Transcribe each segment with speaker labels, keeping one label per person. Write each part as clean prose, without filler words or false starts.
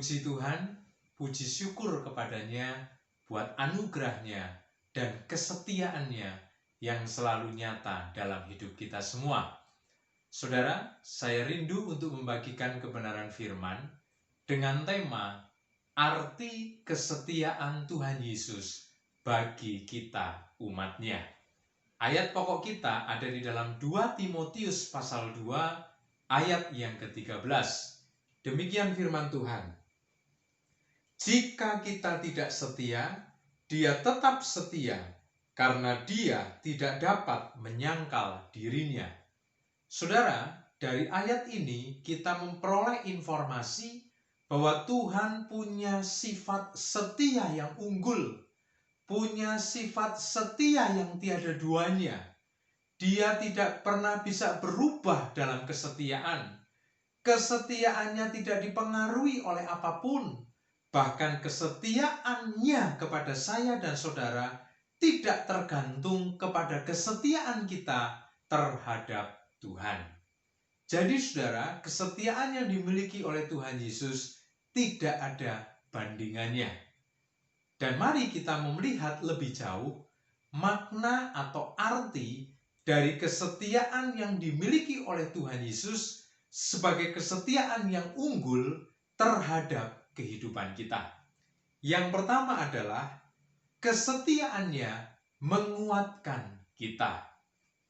Speaker 1: Puji Tuhan, puji syukur kepadanya buat anugerahnya dan kesetiaannya yang selalu nyata dalam hidup kita semua. Saudara, saya rindu untuk membagikan kebenaran firman dengan tema arti kesetiaan Tuhan Yesus bagi kita umatnya. Ayat pokok kita ada di dalam 2 Timotius pasal 2 ayat yang ke-13. Demikian firman Tuhan. Jika kita tidak setia, Dia tetap setia, karena Dia tidak dapat menyangkal dirinya. Saudara, dari ayat ini kita memperoleh informasi bahwa Tuhan punya sifat setia yang unggul, punya sifat setia yang tiada duanya. Dia tidak pernah bisa berubah dalam kesetiaan. Kesetiaannya tidak dipengaruhi oleh apapun. Bahkan kesetiaannya kepada saya dan saudara tidak tergantung kepada kesetiaan kita terhadap Tuhan. Jadi saudara, kesetiaan yang dimiliki oleh Tuhan Yesus tidak ada bandingannya. Dan mari kita melihat lebih jauh makna atau arti dari kesetiaan yang dimiliki oleh Tuhan Yesus sebagai kesetiaan yang unggul terhadap kehidupan kita. Yang pertama adalah kesetiaannya menguatkan kita.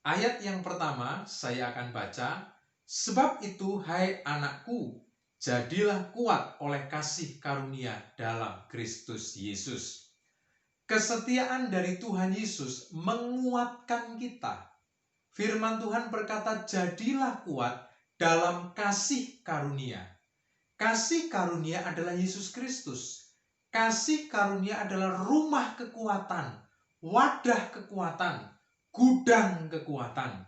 Speaker 1: Ayat yang pertama saya akan baca, sebab itu hai anakku, jadilah kuat oleh kasih karunia dalam Kristus Yesus. Kesetiaan dari Tuhan Yesus menguatkan kita. Firman Tuhan berkata, jadilah kuat dalam kasih karunia. Kasih karunia adalah Yesus Kristus. Kasih karunia adalah rumah kekuatan, wadah kekuatan, gudang kekuatan.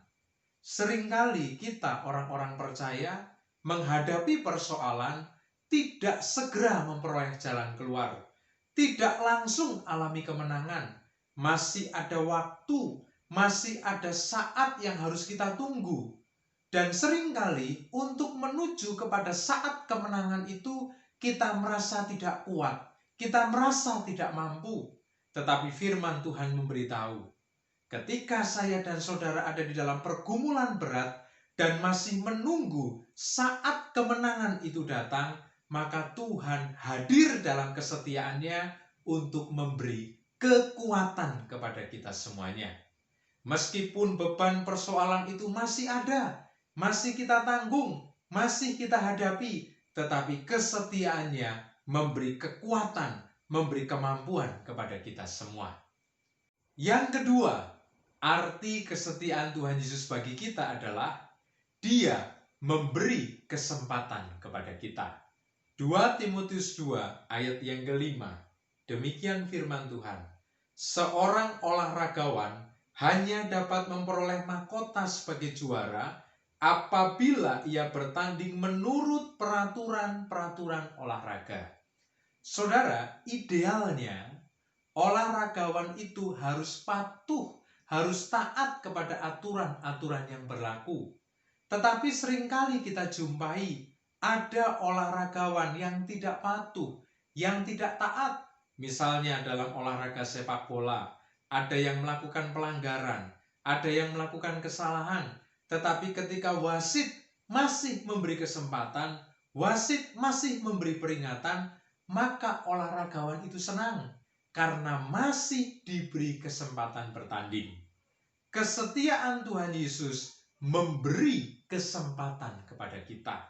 Speaker 1: Seringkali kita orang-orang percaya menghadapi persoalan tidak segera memperoleh jalan keluar, tidak langsung alami kemenangan. Masih ada waktu, masih ada saat yang harus kita tunggu. Dan seringkali untuk menuju kepada saat kemenangan itu kita merasa tidak kuat, kita merasa tidak mampu. Tetapi firman Tuhan memberitahu, ketika saya dan saudara ada di dalam pergumulan berat dan masih menunggu saat kemenangan itu datang, maka Tuhan hadir dalam kesetiaannya untuk memberi kekuatan kepada kita semuanya. Meskipun beban persoalan itu masih ada, masih kita tanggung, masih kita hadapi, tetapi kesetiaannya memberi kekuatan, memberi kemampuan kepada kita semua. Yang kedua, arti kesetiaan Tuhan Yesus bagi kita adalah Dia memberi kesempatan kepada kita. 2 Timotius 2 ayat yang ke-5. Demikian firman Tuhan. Seorang olahragawan hanya dapat memperoleh mahkota sebagai juara apabila ia bertanding menurut peraturan-peraturan olahraga. Saudara, idealnya olahragawan itu harus patuh, harus taat kepada aturan-aturan yang berlaku. Tetapi seringkali kita jumpai ada olahragawan yang tidak patuh, yang tidak taat. Misalnya dalam olahraga sepak bola, ada yang melakukan pelanggaran, ada yang melakukan kesalahan. Tetapi ketika wasit masih memberi kesempatan, wasit masih memberi peringatan, maka olahragawan itu senang karena masih diberi kesempatan bertanding. Kesetiaan Tuhan Yesus memberi kesempatan kepada kita.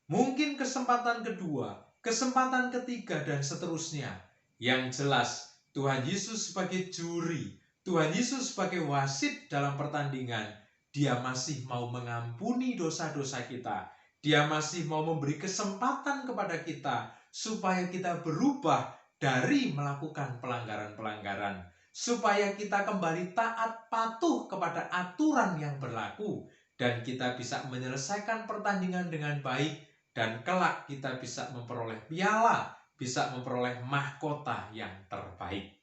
Speaker 1: Mungkin kesempatan kedua, kesempatan ketiga, dan seterusnya. Yang jelas, Tuhan Yesus sebagai juri, Tuhan Yesus sebagai wasit dalam pertandingan, Dia masih mau mengampuni dosa-dosa kita. Dia masih mau memberi kesempatan kepada kita supaya kita berubah dari melakukan pelanggaran-pelanggaran, supaya kita kembali taat patuh kepada aturan yang berlaku, dan kita bisa menyelesaikan pertandingan dengan baik, dan kelak kita bisa memperoleh piala, bisa memperoleh mahkota yang terbaik.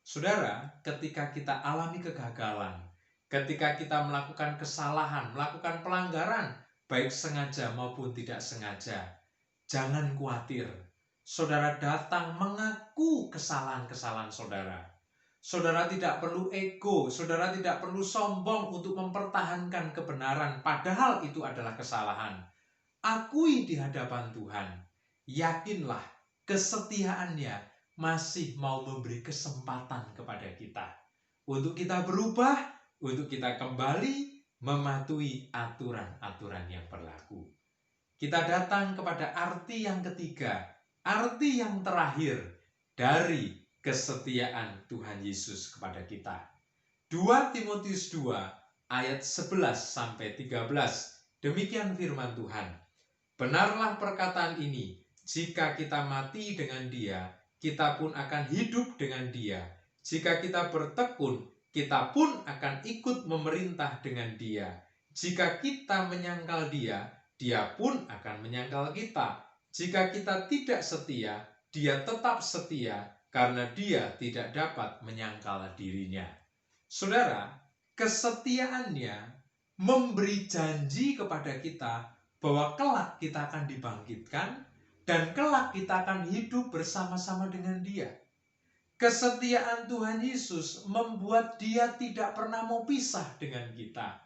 Speaker 1: Saudara, ketika kita alami kegagalan, ketika kita melakukan kesalahan, melakukan pelanggaran, baik sengaja maupun tidak sengaja, jangan khawatir. Saudara datang mengaku kesalahan-kesalahan saudara. Saudara tidak perlu ego, saudara tidak perlu sombong untuk mempertahankan kebenaran, padahal itu adalah kesalahan. Akui di hadapan Tuhan. Yakinlah kesetiaannya masih mau memberi kesempatan kepada kita. Untuk kita berubah, untuk kita kembali mematuhi aturan-aturan yang berlaku. Kita datang kepada arti yang ketiga, arti yang terakhir dari kesetiaan Tuhan Yesus kepada kita. 2 Timotius 2 ayat 11 sampai 13. Demikian firman Tuhan. Benarlah perkataan ini, jika kita mati dengan Dia, kita pun akan hidup dengan Dia. Jika kita bertekun, kita pun akan ikut memerintah dengan Dia. Jika kita menyangkal Dia, Dia pun akan menyangkal kita. Jika kita tidak setia, Dia tetap setia, karena Dia tidak dapat menyangkal dirinya. Saudara, kesetiaannya memberi janji kepada kita bahwa kelak kita akan dibangkitkan dan kelak kita akan hidup bersama-sama dengan Dia. Kesetiaan Tuhan Yesus membuat Dia tidak pernah mau pisah dengan kita.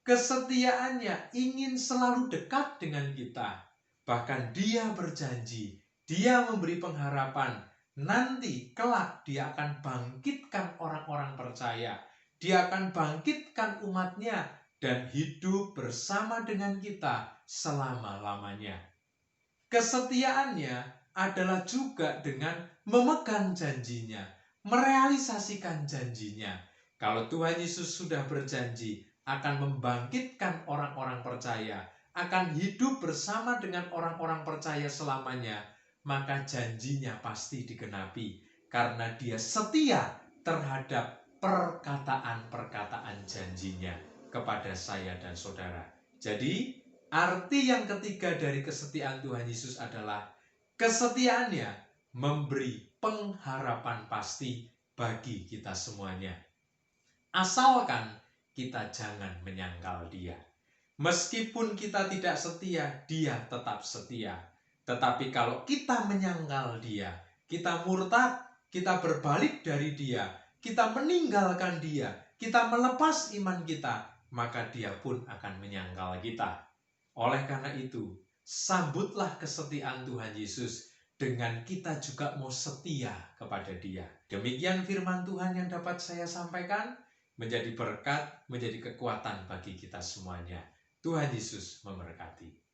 Speaker 1: Kesetiaannya ingin selalu dekat dengan kita. Bahkan Dia berjanji, Dia memberi pengharapan, nanti kelak Dia akan bangkitkan orang-orang percaya. Dia akan bangkitkan umatnya dan hidup bersama dengan kita selama-lamanya. Kesetiaannya adalah juga dengan memegang janjinya, merealisasikan janjinya. Kalau Tuhan Yesus sudah berjanji akan membangkitkan orang-orang percaya, akan hidup bersama dengan orang-orang percaya selamanya, maka janjinya pasti digenapi karena Dia setia terhadap perkataan-perkataan janjinya kepada saya dan saudara. Jadi, arti yang ketiga dari kesetiaan Tuhan Yesus adalah kesetiaannya memberi pengharapan pasti bagi kita semuanya. Asalkan kita jangan menyangkal Dia. Meskipun kita tidak setia, Dia tetap setia. Tetapi kalau kita menyangkal Dia, kita murtad, kita berbalik dari Dia, kita meninggalkan Dia, kita melepas iman kita, maka Dia pun akan menyangkal kita. Oleh karena itu, sambutlah kesetiaan Tuhan Yesus dengan kita juga mau setia kepada Dia. Demikian firman Tuhan yang dapat saya sampaikan, menjadi berkat, menjadi kekuatan bagi kita semuanya. Tuhan Yesus memberkati.